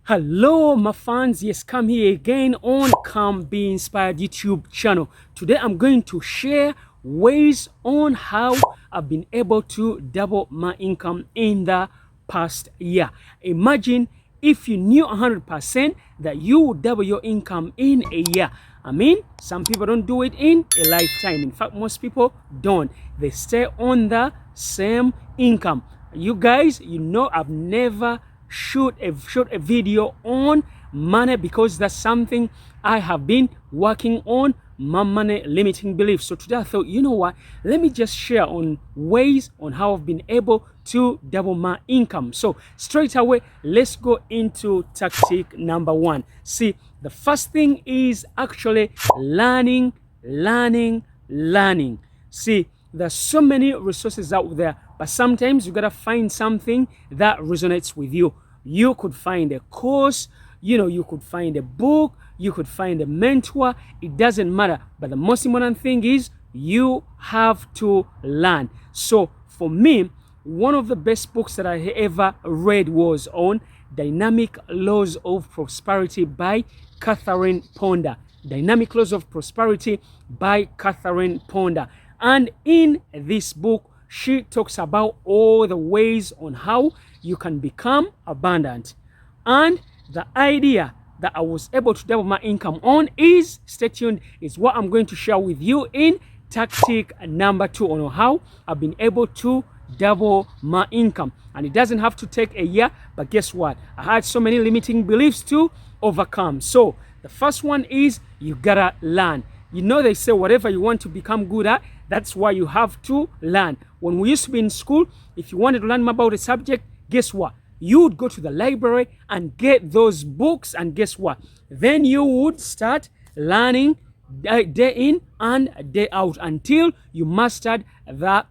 Hello, my fans. Yes, come here again on Come Be Inspired YouTube channel. Today, I'm going to share ways on how I've been able to double my income in the past year. Imagine if you knew 100% that you would double your income in a year. I mean, some people don't do it in a lifetime. In fact, most people don't. They stay on the same income. You guys, you know, I've never shoot a video on money because that's something I have been working on, my money limiting beliefs. So today I thought, you know what, let me just share on ways on how I've been able to double my income. So straight away, let's go into tactic number one. See, the first thing is actually learning. See, there's so many resources out there, but sometimes you gotta find something that resonates with you. You could find a course, you could find a book, you could find a mentor. It doesn't matter. But the most important thing is you have to learn. So for me, one of the best books that I ever read was on Dynamic Laws of Prosperity by Catherine Ponder. Dynamic Laws of Prosperity by Catherine Ponder. And in this book, she talks about all the ways on how you can become abundant. And the idea that I was able to double my income on is, stay tuned, is what I'm going to share with you in tactic number 2 on how I've been able to double my income. And it doesn't have to take a year, but guess what? I had so many limiting beliefs to overcome. So the first one is you gotta learn. You know, they say whatever you want to become good at, that's why you have to learn. When we used to be in school, if you wanted to learn more about a subject, guess what? You would go to the library and get those books, and guess what? Then you would start learning day in and day out until you mastered that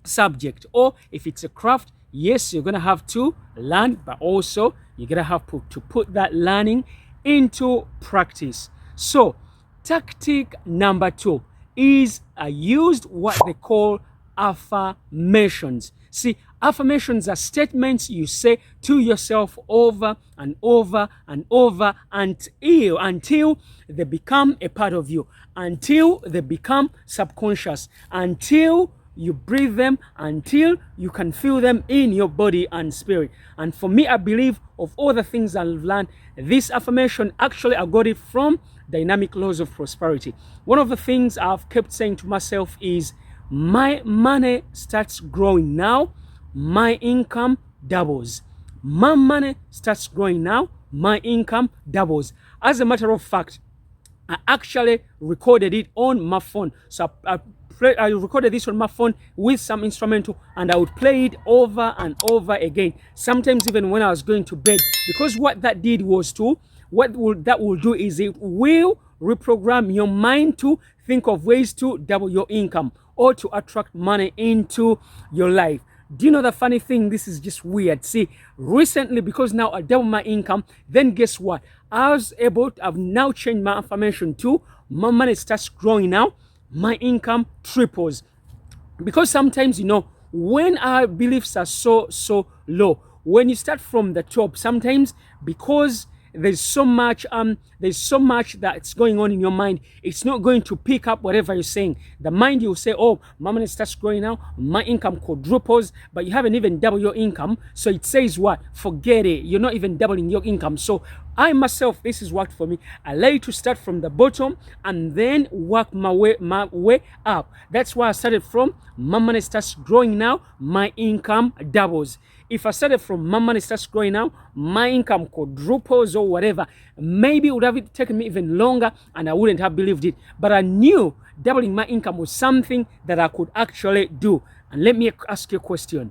subject. Or if it's a craft, yes, you're gonna have to learn, but also you're gonna have to put that learning into practice. So tactic number 2 is I used what they call affirmations. See, affirmations are statements you say to yourself over and over and over until they become a part of you, until they become subconscious, until you breathe them, until you can feel them in your body and spirit. And for me, I believe of all the things I've learned, this affirmation, actually I got it from Dynamic Laws of Prosperity. One of the things I've kept saying to myself is, my money starts growing now, my income doubles. My money starts growing now, my income doubles. As a matter of fact, I actually recorded it on my phone. So I recorded this on my phone with some instrumental, and I would play it over and over again, sometimes even when I was going to bed, because what that did was that will do is it will reprogram your mind to think of ways to double your income or to attract money into your life. Do you know the funny thing? This is just weird. See, recently, because now I double my income, then guess what? I've now changed my affirmation to, my money starts growing now, my income triples. Because sometimes, when our beliefs are so low, when you start from the top, sometimes because there's so much that's going on in your mind, it's not going to pick up whatever you're saying. The mind, will say, oh, my money starts growing now, my income quadruples, but you haven't even doubled your income. So it says what? Forget it, you're not even doubling your income. So I myself, this is worked for me. I like to start from the bottom and then work my way up. That's why I started from, my money starts growing now, my income doubles. If I started from, my money starts growing now, my income quadruples or whatever, maybe it would have taken me even longer and I wouldn't have believed it. But I knew doubling my income was something that I could actually do. And let me ask you a question.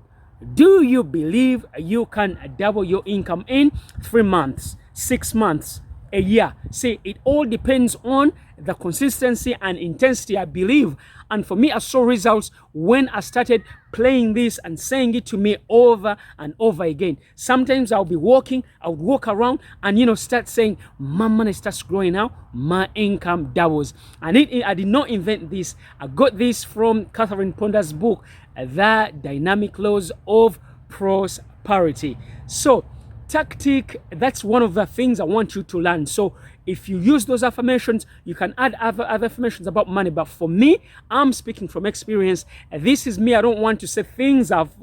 Do you believe you can double your income in 3 months, 6 months, a year? See, it all depends on the consistency and intensity, I believe. And for me, I saw results when I started playing this and saying it to me over and over again. Sometimes I'll be walking, I would walk around and start saying, my money starts growing now, my income doubles. And I did not invent this. I got this from Catherine Ponder's book, The Dynamic Laws of Prosperity. So tactic, that's one of the things I want you to learn. So if you use those affirmations, you can add other affirmations about money. But for me, I'm speaking from experience. This is me. I don't want to say things I've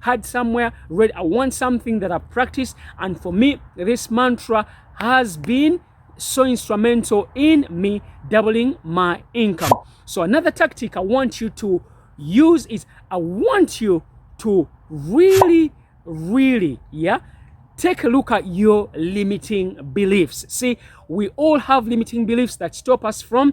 had somewhere read. I want something that I've practiced. And for me, this mantra has been so instrumental in me doubling my income. So another tactic I want you to use is, I want you to really take a look at your limiting beliefs. See, we all have limiting beliefs that stop us from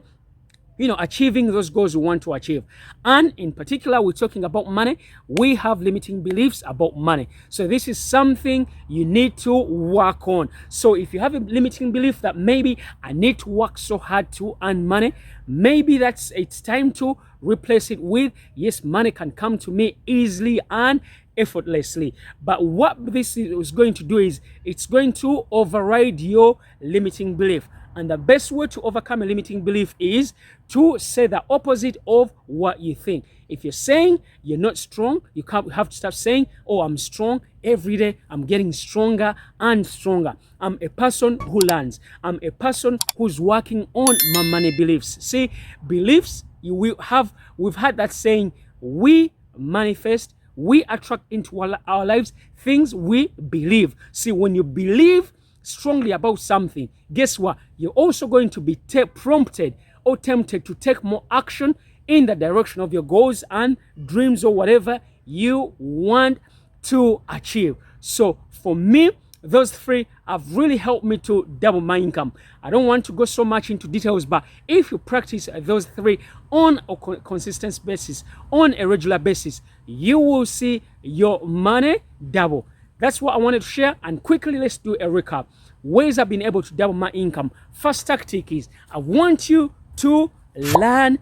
achieving those goals we want to achieve. And in particular, we're talking about money. We have limiting beliefs about money. So this is something you need to work on. So if you have a limiting belief that maybe I need to work so hard to earn money, maybe it's time to replace it with, yes, money can come to me easily and effortlessly. But what this is going to do is, it's going to override your limiting belief. And the best way to overcome a limiting belief is to say the opposite of what you think. If you're saying you're not strong, you have to start saying, oh, I'm strong. Every day I'm getting stronger and stronger. I'm a person who learns. I'm a person who's working on my money beliefs. See, beliefs, we've had that saying, we manifest, we attract into our lives things we believe. See, when you believe strongly about something, guess what? You're also going to be prompted or tempted to take more action in the direction of your goals and dreams or whatever you want to achieve. So for me, those three have really helped me to double my income. I don't want to go so much into details, but if you practice those three on a consistent basis, on a regular basis, you will see your money double. That's what I wanted to share. And quickly, let's do a recap. Ways I've been able to double my income. First tactic is, I want you to learn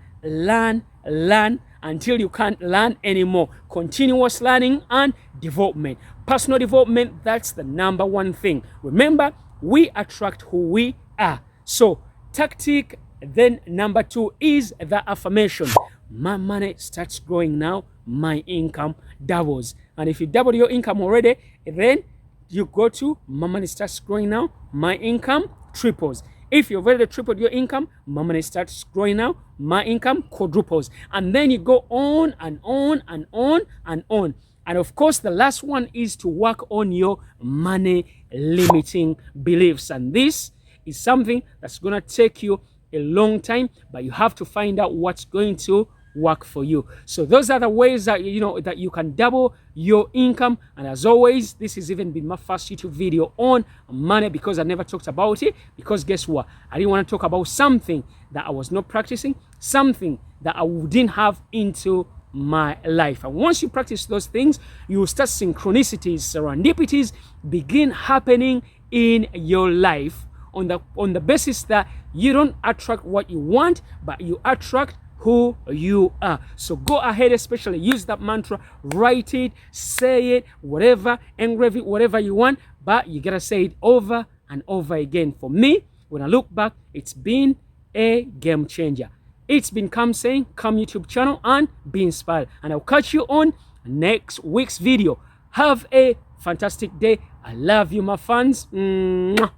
until you can't learn anymore. Continuous learning and development. Personal development, that's the number one thing. Remember, we attract who we are. So tactic then number 2 is the affirmation. My money starts growing now, my income doubles. And if you double your income already, then you go to my money starts growing now, my income triples. If you've already tripled your income, my money starts growing now, my income quadruples. And then you go on and on and on and on. And of course, the last one is to work on your money limiting beliefs. And this is something that's going to take you a long time, but you have to find out what's going to work for you. So those are the ways that that you can double your income. And as always, this has even been my first YouTube video on money, because I never talked about it, because guess what, I didn't want to talk about something that I was not practicing, something that I didn't have into my life. And once you practice those things, you will start synchronicities, serendipities begin happening in your life on the basis that you don't attract what you want, but you attract who you are. So go ahead, especially use that mantra, write it, say it, whatever, engrave it, whatever you want, but you gotta say it over and over again. For me, when I look back, it's been a game changer. It's been Come Saying, Come YouTube channel, and be inspired. And I'll catch you on next week's video. Have a fantastic day. I love you, my fans. Mwah.